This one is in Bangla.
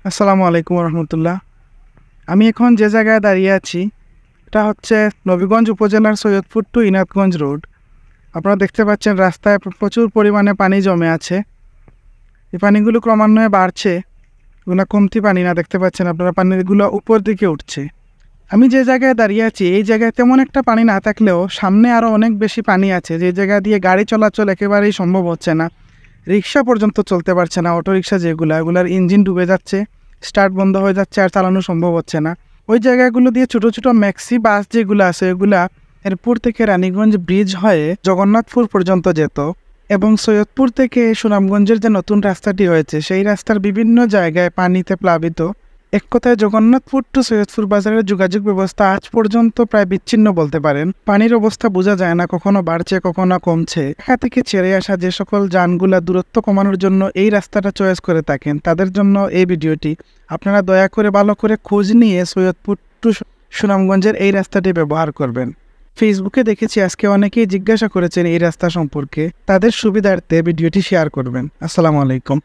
আসসালামু আলাইকুম রহমতুল্লাহ। আমি এখন যে জায়গায় দাঁড়িয়ে আছি এটা হচ্ছে নবীগঞ্জ উপজেলার সৈয়দপুর টু ইনাতগঞ্জ রোড। আপনারা দেখতে পাচ্ছেন রাস্তায় প্রচুর পরিমাণে পানি জমে আছে। এই পানিগুলো ক্রমান্বয়ে বাড়ছে, এগুলো কমতি পানি না। দেখতে পাচ্ছেন আপনারা পানিগুলো উপর দিকে উঠছে। আমি যে জায়গায় দাঁড়িয়ে আছি এই জায়গায় তেমন একটা পানি না থাকলেও সামনে আরও অনেক বেশি পানি আছে, যে জায়গা দিয়ে গাড়ি চলাচল একেবারেই সম্ভব হচ্ছে না। রিক্সা পর্যন্ত চলতে পারছে না। অটোরিক্সা এগুলার ইঞ্জিন ডুবে যাচ্ছে, স্টার্ট বন্ধ হয়ে যাচ্ছে, আর চালানো সম্ভব হচ্ছে না। ওই জায়গাগুলো দিয়ে ছোট ছোট ম্যাক্সি বাস যেগুলো আছে এগুলা এরপর থেকে রানীগঞ্জ ব্রিজ হয়ে জগন্নাথপুর পর্যন্ত যেত, এবং সৈয়দপুর থেকে সুনামগঞ্জের যে নতুন রাস্তাটি হয়েছে সেই রাস্তার বিভিন্ন জায়গায় পানিতে প্লাবিত। এক কথায় জগন্নাথপুর টু সৈয়দপুর বাজারের যোগাযোগ ব্যবস্থা আজ পর্যন্ত প্রায় বিচ্ছিন্ন বলতে পারেন। পানির অবস্থা বোঝা যায় না, কখনো বাড়ছে কখনো কমছে। এখান থেকে ছেড়ে আসা যে সকল যানগুলা দূরত্ব কমানোর জন্য এই রাস্তাটা চয়েস করে থাকেন তাদের জন্য এই ভিডিওটি। আপনারা দয়া করে ভালো করে খোঁজ নিয়ে সৈয়দপুর টু সুনামগঞ্জের এই রাস্তাটি ব্যবহার করবেন। ফেসবুকে দেখেছি আজকে অনেকেই জিজ্ঞাসা করেছেন এই রাস্তা সম্পর্কে, তাদের সুবিধার্থে ভিডিওটি শেয়ার করবেন। আসসালামু আলাইকুম।